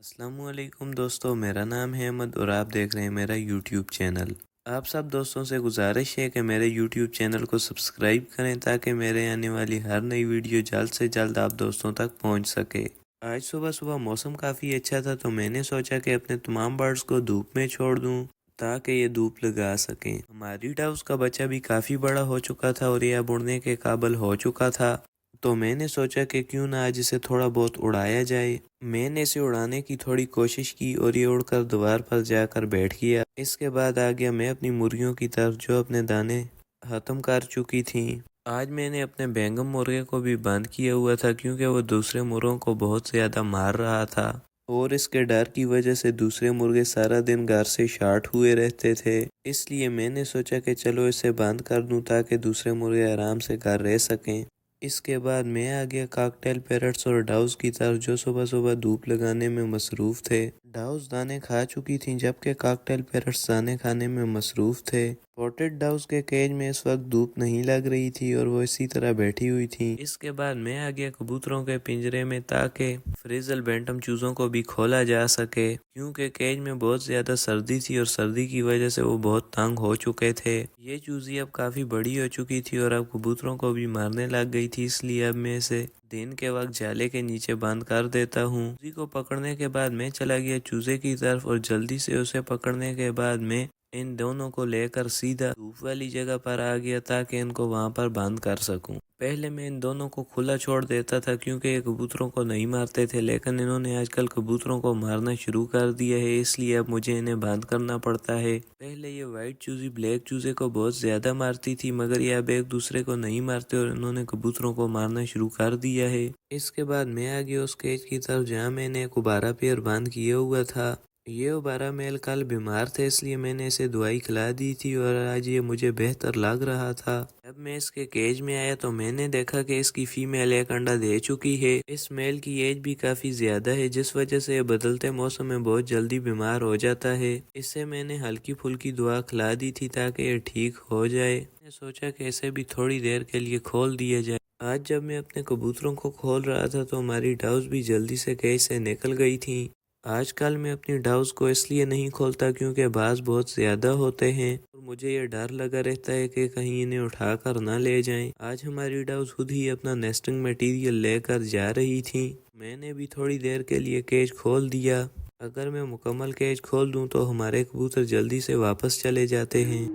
السلام علیکم دوستو، میرا نام ہے احمد اور آپ دیکھ رہے ہیں میرا یوٹیوب چینل۔ آپ سب دوستوں سے گزارش ہے کہ میرے یوٹیوب چینل کو سبسکرائب کریں تاکہ میرے آنے والی ہر نئی ویڈیو جلد سے جلد آپ دوستوں تک پہنچ سکے۔ آج صبح صبح موسم کافی اچھا تھا تو میں نے سوچا کہ اپنے تمام برڈز کو دھوپ میں چھوڑ دوں تاکہ یہ دھوپ لگا سکیں۔ ہماری ڈاؤس کا بچہ بھی کافی بڑا ہو چکا تھا اور یہ اب اڑنے کے قابل ہو چکا تھا، تو میں نے سوچا کہ کیوں نہ آج اسے تھوڑا بہت اڑایا جائے۔ میں نے اسے اڑانے کی تھوڑی کوشش کی اور یہ اڑ کر دیوار پر جا کر بیٹھ گیا۔ اس کے بعد آ گیا میں اپنی مرغیوں کی طرف جو اپنے دانے ختم کر چکی تھیں۔ آج میں نے اپنے بیگم مرغے کو بھی بند کیا ہوا تھا کیونکہ وہ دوسرے مرغوں کو بہت زیادہ مار رہا تھا اور اس کے ڈر کی وجہ سے دوسرے مرغے سارا دن گھر سے شارٹ ہوئے رہتے تھے۔ اس لیے میں نے سوچا کہ چلو اسے بند کر دوں تاکہ دوسرے مرغے آرام سے گھر رہ سکیں۔ اس کے بعد میں آ گیا کاکٹیل پیرٹس اور ڈاؤز کی طرف جو صبح صبح دھوپ لگانے میں مصروف تھے۔ ڈاؤز دانے کھا چکی تھیں جبکہ کاکٹیل پیرٹس دانے کھانے میں مصروف تھے۔ پوٹڈ ڈاؤز کے کیج میں اس وقت دھوپ نہیں لگ رہی تھی اور وہ اسی طرح بیٹھی ہوئی تھیں۔ اس کے بعد میں آ گیا کبوتروں کے پنجرے میں تاکہ فریزل بینٹم چوزوں کو بھی کھولا جا سکے کیونکہ کیج میں بہت زیادہ سردی تھی اور سردی کی وجہ سے وہ بہت تنگ ہو چکے تھے۔ یہ چوزی اب کافی بڑی ہو چکی تھی اور اب کبوتروں کو بھی مارنے لگ گئی تھی، اس لیے اب میں اسے دن کے وقت جالے کے نیچے بند کر دیتا ہوں۔ چوزی کو پکڑنے کے بعد میں چلا گیا چوزے کی طرف اور جلدی سے اسے پکڑنے کے بعد میں ان دونوں کو لے کر سیدھا دھوپ والی جگہ پر آ گیا تاکہ ان کو وہاں پر بند کر سکوں۔ پہلے میں ان دونوں کو کھلا چھوڑ دیتا تھا کیونکہ یہ کبوتروں کو نہیں مارتے تھے، لیکن انہوں نے آج کل کبوتروں کو مارنا شروع کر دیا ہے، اس لیے اب مجھے انہیں بند کرنا پڑتا ہے۔ پہلے یہ وائٹ چوزی بلیک چوزے کو بہت زیادہ مارتی تھی مگر یہ اب ایک دوسرے کو نہیں مارتے اور انہوں نے کبوتروں کو مارنا شروع کر دیا ہے۔ اس کے بعد میں آ گیا اس کیج کی طرف جہاں میں نے ایک ابارہ پیر بند کیا ہوا تھا۔ یہ ابارہ میل کل بیمار تھا اس لیے میں نے اسے دوائی کھلا دی تھی اور آج یہ مجھے بہتر لگ رہا تھا۔ جب میں اس کے کیج میں آیا تو میں نے دیکھا کہ اس کی فیمیل ایک انڈا دے چکی ہے۔ اس میل کی ایج بھی کافی زیادہ ہے جس وجہ سے یہ بدلتے موسم میں بہت جلدی بیمار ہو جاتا ہے۔ اسے میں نے ہلکی پھلکی دوا کھلا دی تھی تاکہ یہ ٹھیک ہو جائے۔ میں نے سوچا کہ اسے بھی تھوڑی دیر کے لیے کھول دیا جائے۔ آج جب میں اپنے کبوتروں کو کھول رہا تھا تو ہماری ڈاؤز بھی جلدی سے کیج سے نکل گئی تھیں۔ آج کل میں اپنی ڈاؤز کو اس لیے نہیں کھولتا کیونکہ باز بہت زیادہ ہوتے ہیں اور مجھے یہ ڈر لگا رہتا ہے کہ کہیں انہیں اٹھا کر نہ لے جائیں۔ آج ہماری ڈاؤز خود ہی اپنا نیسٹنگ میٹیریل لے کر جا رہی تھیں۔ میں نے بھی تھوڑی دیر کے لیے کیج کھول دیا۔ اگر میں مکمل کیج کھول دوں تو ہمارے کبوتر جلدی سے واپس چلے جاتے ہیں۔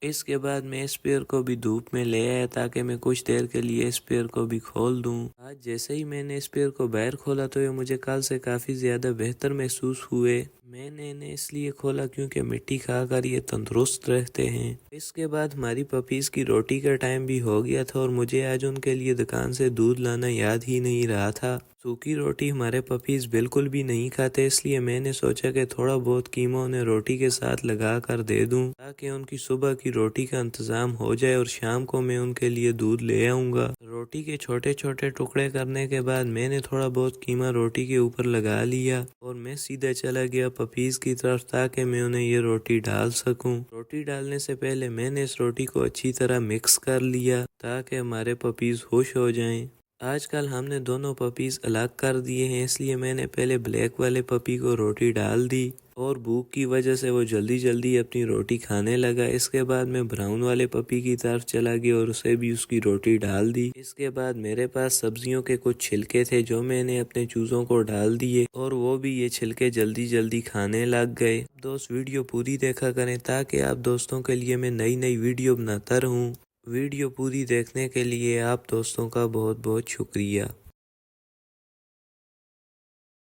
اس کے بعد میں اس پیر کو بھی دھوپ میں لے آیا تاکہ میں کچھ دیر کے لیے اس پیر کو بھی کھول دوں۔ آج جیسے ہی میں نے اس پیر کو باہر کھولا تو یہ مجھے کل سے کافی زیادہ بہتر محسوس ہوئے۔ میں نے انہیں اس لیے کھولا کیونکہ مٹی کھا کر یہ تندرست رہتے ہیں۔ اس کے بعد ہماری پپیز کی روٹی کا ٹائم بھی ہو گیا تھا اور مجھے آج ان کے لیے دکان سے دودھ لانا یاد ہی نہیں رہا تھا۔ سوکھی روٹی ہمارے پپیز بالکل بھی نہیں کھاتے اس لیے میں نے سوچا کہ تھوڑا بہت قیمہ انہیں روٹی کے ساتھ لگا کر دے دوں تاکہ ان کی صبح کی روٹی کا انتظام ہو جائے اور شام کو میں ان کے لیے دودھ لے آؤں گا۔ روٹی کے چھوٹے چھوٹے ٹکڑے کرنے کے بعد میں نے تھوڑا بہت قیمہ روٹی کے اوپر لگا لیا اور میں سیدھا چلا گیا پپیز کی طرف تاکہ میں انہیں یہ روٹی ڈال سکوں۔ روٹی ڈالنے سے پہلے میں نے اس روٹی کو اچھی طرح مکس کر لیا تاکہ ہمارے پپیز خوش ہو جائیں۔ آج کل ہم نے دونوں پپیز الگ کر دیے ہیں اس لیے میں نے پہلے بلیک والے پپی کو روٹی ڈال دی اور بھوک کی وجہ سے وہ جلدی جلدی اپنی روٹی کھانے لگا۔ اس کے بعد میں براؤن والے پپی کی طرف چلا گیا اور اسے بھی اس کی روٹی ڈال دی۔ اس کے بعد میرے پاس سبزیوں کے کچھ چھلکے تھے جو میں نے اپنے چوزوں کو ڈال دیے اور وہ بھی یہ چھلکے جلدی جلدی کھانے لگ گئے۔ دوست ویڈیو پوری دیکھا کریں تاکہ آپ دوستوں کے لیے میں نئی نئی ویڈیو بناتا رہوں۔ ویڈیو پوری دیکھنے کے لیے آپ دوستوں کا بہت بہت شکریہ۔